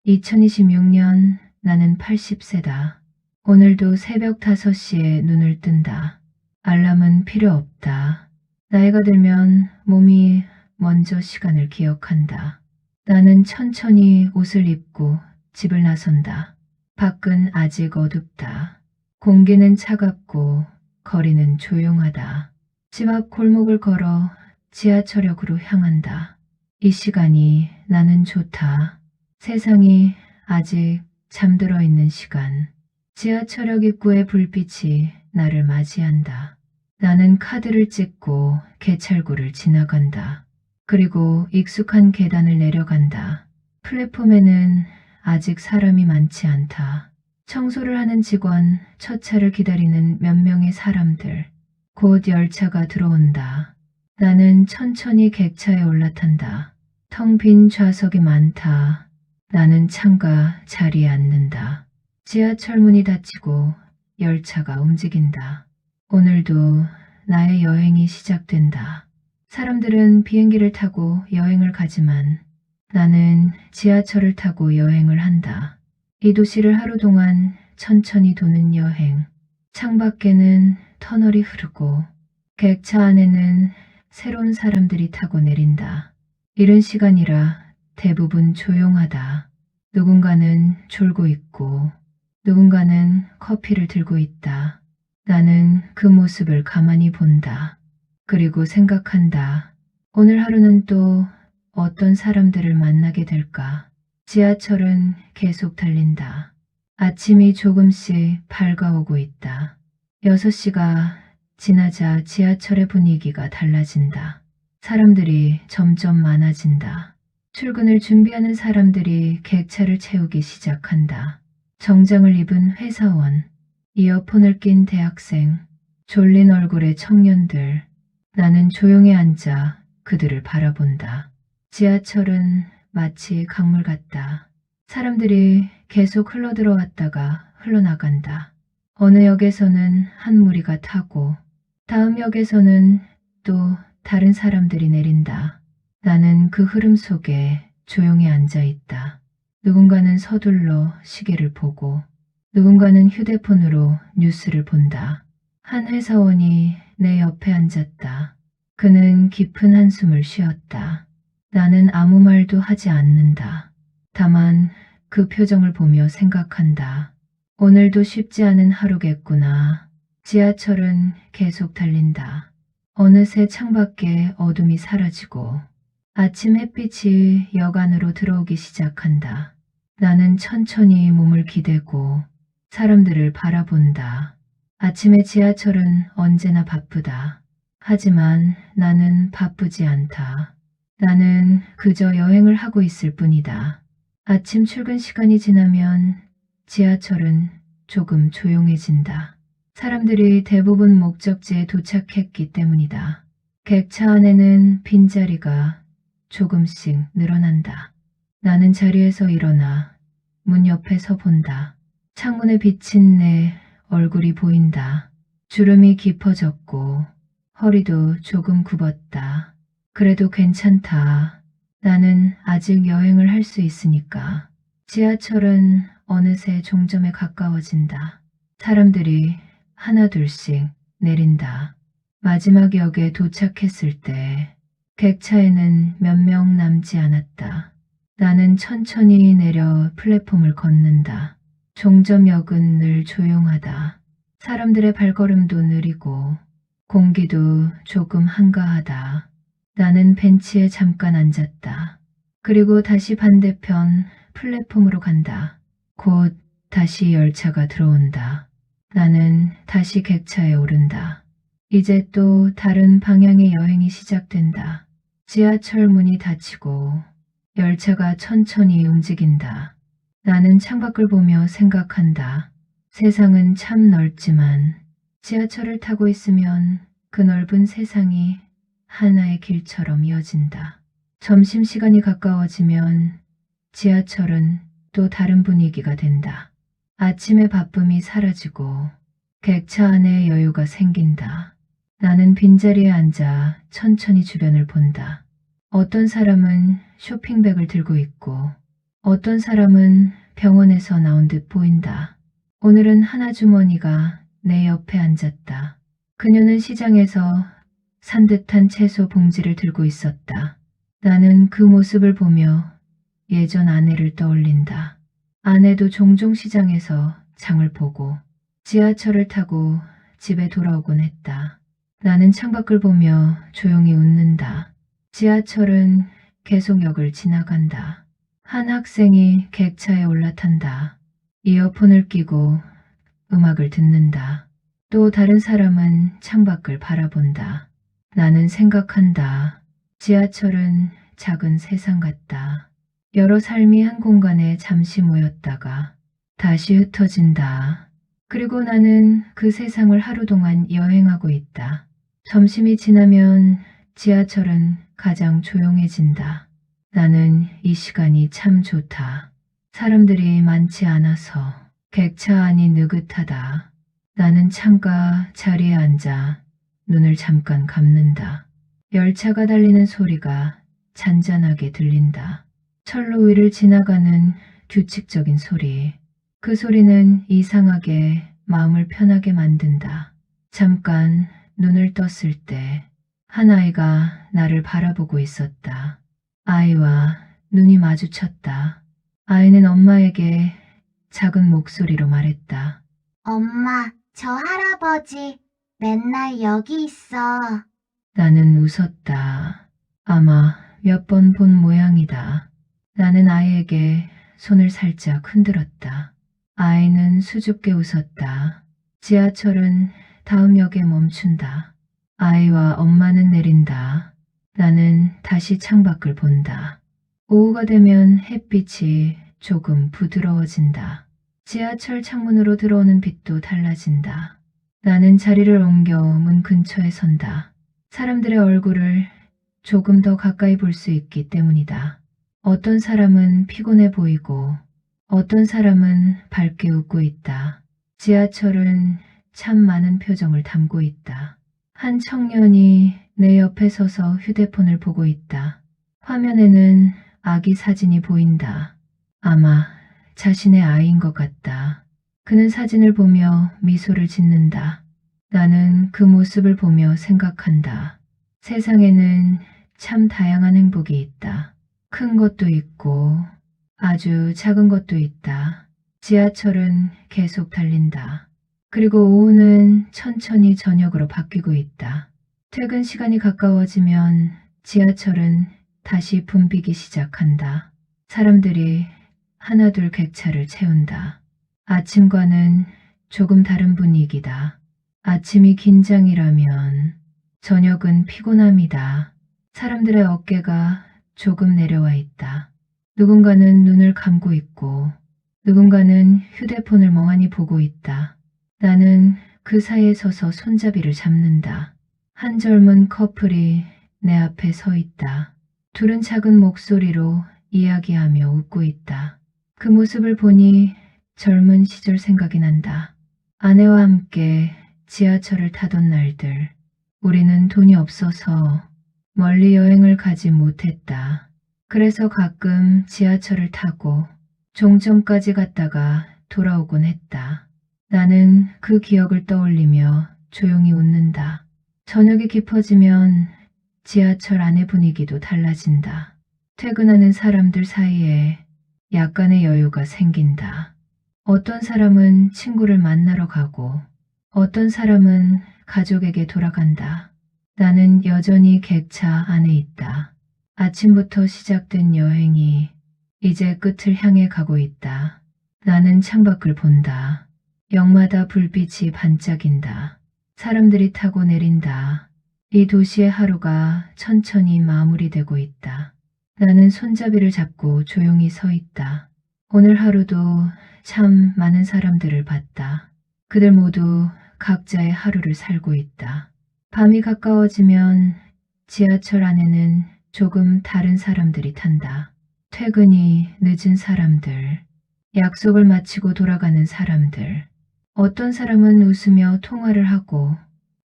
2026년 나는 80세다. 오늘도 새벽 5시에 눈을 뜬다. 알람은 필요 없다. 나이가 들면 몸이 먼저 시간을 기억한다. 나는 천천히 옷을 입고 집을 나선다. 밖은 아직 어둡다. 공기는 차갑고 거리는 조용하다. 집 앞 골목을 걸어 지하철역으로 향한다. 이 시간이 나는 좋다. 세상이 아직 잠들어 있는 시간. 지하철역 입구의 불빛이 나를 맞이한다. 나는 카드를 찍고 개찰구를 지나간다. 그리고 익숙한 계단을 내려간다. 플랫폼에는 아직 사람이 많지 않다. 청소를 하는 직원, 첫 차를 기다리는 몇 명의 사람들. 곧 열차가 들어온다. 나는 천천히 객차에 올라탄다. 텅 빈 좌석이 많다. 나는 창가 자리에 앉는다. 지하철 문이 닫히고 열차가 움직인다. 오늘도 나의 여행이 시작된다. 사람들은 비행기를 타고 여행을 가지만 나는 지하철을 타고 여행을 한다. 이 도시를 하루 동안 천천히 도는 여행. 창밖에는 터널이 흐르고 객차 안에는 새로운 사람들이 타고 내린다. 이른 시간이라 대부분 조용하다. 누군가는 졸고 있고 누군가는 커피를 들고 있다. 나는 그 모습을 가만히 본다. 그리고 생각한다. 오늘 하루는 또 어떤 사람들을 만나게 될까? 지하철은 계속 달린다. 아침이 조금씩 밝아오고 있다. 6시가 지나자 지하철의 분위기가 달라진다. 사람들이 점점 많아진다. 출근을 준비하는 사람들이 객차를 채우기 시작한다. 정장을 입은 회사원, 이어폰을 낀 대학생, 졸린 얼굴의 청년들. 나는 조용히 앉아 그들을 바라본다. 지하철은 마치 강물 같다. 사람들이 계속 흘러들어왔다가 흘러나간다. 어느 역에서는 한 무리가 타고 다음 역에서는 또 다른 사람들이 내린다. 나는 그 흐름 속에 조용히 앉아 있다. 누군가는 서둘러 시계를 보고 누군가는 휴대폰으로 뉴스를 본다. 한 회사원이 내 옆에 앉았다. 그는 깊은 한숨을 쉬었다. 나는 아무 말도 하지 않는다. 다만 그 표정을 보며 생각한다. 오늘도 쉽지 않은 하루겠구나. 지하철은 계속 달린다. 어느새 창밖에 어둠이 사라지고 아침 햇빛이 역 안으로 들어오기 시작한다. 나는 천천히 몸을 기대고 사람들을 바라본다. 아침에 지하철은 언제나 바쁘다. 하지만 나는 바쁘지 않다. 나는 그저 여행을 하고 있을 뿐이다. 아침 출근 시간이 지나면 지하철은 조금 조용해진다. 사람들이 대부분 목적지에 도착했기 때문이다. 객차 안에는 빈자리가 조금씩 늘어난다. 나는 자리에서 일어나 문 옆에 서 본다. 창문에 비친 내 얼굴이 보인다. 주름이 깊어졌고 허리도 조금 굽었다. 그래도 괜찮다. 나는 아직 여행을 할 수 있으니까. 지하철은 어느새 종점에 가까워진다. 사람들이 하나둘씩 내린다. 마지막 역에 도착했을 때 객차에는 몇 명 남지 않았다. 나는 천천히 내려 플랫폼을 걷는다. 종점역은 늘 조용하다. 사람들의 발걸음도 느리고 공기도 조금 한가하다. 나는 벤치에 잠깐 앉았다. 그리고 다시 반대편 플랫폼으로 간다. 곧 다시 열차가 들어온다. 나는 다시 객차에 오른다. 이제 또 다른 방향의 여행이 시작된다. 지하철 문이 닫히고 열차가 천천히 움직인다. 나는 창밖을 보며 생각한다. 세상은 참 넓지만 지하철을 타고 있으면 그 넓은 세상이 하나의 길처럼 이어진다. 점심시간이 가까워지면 지하철은 또 다른 분위기가 된다. 아침의 바쁨이 사라지고 객차 안에 여유가 생긴다. 나는 빈자리에 앉아 천천히 주변을 본다. 어떤 사람은 쇼핑백을 들고 있고 어떤 사람은 병원에서 나온 듯 보인다. 오늘은 하나 주머니가 내 옆에 앉았다. 그녀는 시장에서 산 듯한 채소 봉지를 들고 있었다. 나는 그 모습을 보며 예전 아내를 떠올린다. 아내도 종종 시장에서 장을 보고 지하철을 타고 집에 돌아오곤 했다. 나는 창밖을 보며 조용히 웃는다. 지하철은 계속 역을 지나간다. 한 학생이 객차에 올라탄다. 이어폰을 끼고 음악을 듣는다. 또 다른 사람은 창밖을 바라본다. 나는 생각한다. 지하철은 작은 세상 같다. 여러 삶이 한 공간에 잠시 모였다가 다시 흩어진다. 그리고 나는 그 세상을 하루 동안 여행하고 있다. 점심이 지나면 지하철은 가장 조용해진다. 나는 이 시간이 참 좋다. 사람들이 많지 않아서 객차 안이 느긋하다. 나는 창가 자리에 앉아 눈을 잠깐 감는다. 열차가 달리는 소리가 잔잔하게 들린다. 철로 위를 지나가는 규칙적인 소리. 그 소리는 이상하게 마음을 편하게 만든다. 잠깐 눈을 떴을 때 한 아이가 나를 바라보고 있었다. 아이와 눈이 마주쳤다. 아이는 엄마에게 작은 목소리로 말했다. 엄마, 저 할아버지 맨날 여기 있어. 나는 웃었다. 아마 몇 번 본 모양이다. 나는 아이에게 손을 살짝 흔들었다. 아이는 수줍게 웃었다. 지하철은 다음 역에 멈춘다. 아이와 엄마는 내린다. 나는 다시 창밖을 본다. 오후가 되면 햇빛이 조금 부드러워진다. 지하철 창문으로 들어오는 빛도 달라진다. 나는 자리를 옮겨 문 근처에 선다. 사람들의 얼굴을 조금 더 가까이 볼 수 있기 때문이다. 어떤 사람은 피곤해 보이고 어떤 사람은 밝게 웃고 있다. 지하철은 참 많은 표정을 담고 있다. 한 청년이 내 옆에 서서 휴대폰을 보고 있다. 화면에는 아기 사진이 보인다. 아마 자신의 아이인 것 같다. 그는 사진을 보며 미소를 짓는다. 나는 그 모습을 보며 생각한다. 세상에는 참 다양한 행복이 있다. 큰 것도 있고 아주 작은 것도 있다. 지하철은 계속 달린다. 그리고 오후는 천천히 저녁으로 바뀌고 있다. 퇴근 시간이 가까워지면 지하철은 다시 붐비기 시작한다. 사람들이 하나둘 객차를 채운다. 아침과는 조금 다른 분위기다. 아침이 긴장이라면 저녁은 피곤함이다. 사람들의 어깨가 조금 내려와 있다. 누군가는 눈을 감고 있고 누군가는 휴대폰을 멍하니 보고 있다. 나는 그 사이에 서서 손잡이를 잡는다. 한 젊은 커플이 내 앞에 서 있다. 둘은 작은 목소리로 이야기하며 웃고 있다. 그 모습을 보니 젊은 시절 생각이 난다. 아내와 함께 지하철을 타던 날들. 우리는 돈이 없어서 멀리 여행을 가지 못했다. 그래서 가끔 지하철을 타고 종점까지 갔다가 돌아오곤 했다. 나는 그 기억을 떠올리며 조용히 웃는다. 저녁이 깊어지면 지하철 안의 분위기도 달라진다. 퇴근하는 사람들 사이에 약간의 여유가 생긴다. 어떤 사람은 친구를 만나러 가고 어떤 사람은 가족에게 돌아간다. 나는 여전히 객차 안에 있다. 아침부터 시작된 여행이 이제 끝을 향해 가고 있다. 나는 창밖을 본다. 역마다 불빛이 반짝인다. 사람들이 타고 내린다. 이 도시의 하루가 천천히 마무리되고 있다. 나는 손잡이를 잡고 조용히 서 있다. 오늘 하루도 참 많은 사람들을 봤다. 그들 모두 각자의 하루를 살고 있다. 밤이 가까워지면 지하철 안에는 조금 다른 사람들이 탄다. 퇴근이 늦은 사람들, 약속을 마치고 돌아가는 사람들. 어떤 사람은 웃으며 통화를 하고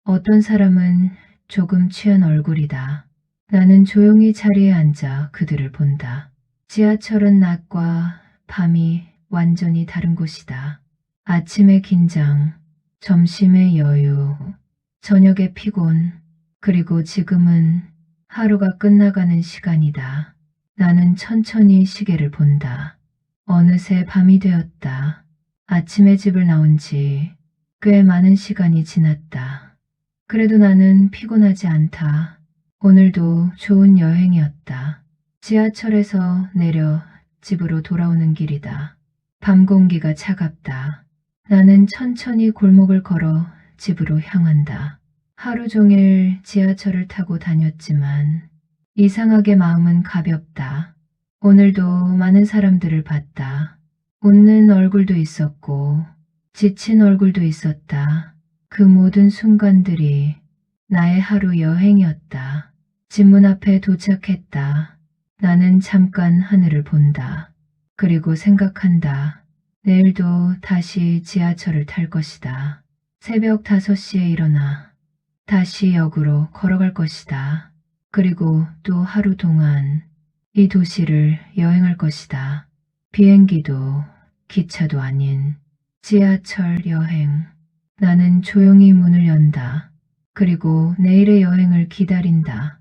어떤 사람은 조금 취한 얼굴이다. 나는 조용히 자리에 앉아 그들을 본다. 지하철은 낮과 밤이 완전히 다른 곳이다. 아침의 긴장, 점심의 여유, 저녁의 피곤, 그리고 지금은 하루가 끝나가는 시간이다. 나는 천천히 시계를 본다. 어느새 밤이 되었다. 아침에 집을 나온 지 꽤 많은 시간이 지났다. 그래도 나는 피곤하지 않다. 오늘도 좋은 여행이었다. 지하철에서 내려 집으로 돌아오는 길이다. 밤 공기가 차갑다. 나는 천천히 골목을 걸어 집으로 향한다. 하루 종일 지하철을 타고 다녔지만 이상하게 마음은 가볍다. 오늘도 많은 사람들을 봤다. 웃는 얼굴도 있었고 지친 얼굴도 있었다. 그 모든 순간들이 나의 하루 여행이었다. 집 문 앞에 도착했다. 나는 잠깐 하늘을 본다. 그리고 생각한다. 내일도 다시 지하철을 탈 것이다. 새벽 5시에 일어나 다시 역으로 걸어갈 것이다. 그리고 또 하루 동안 이 도시를 여행할 것이다. 비행기도 기차도 아닌 지하철 여행. 나는 조용히 문을 연다. 그리고 내일의 여행을 기다린다.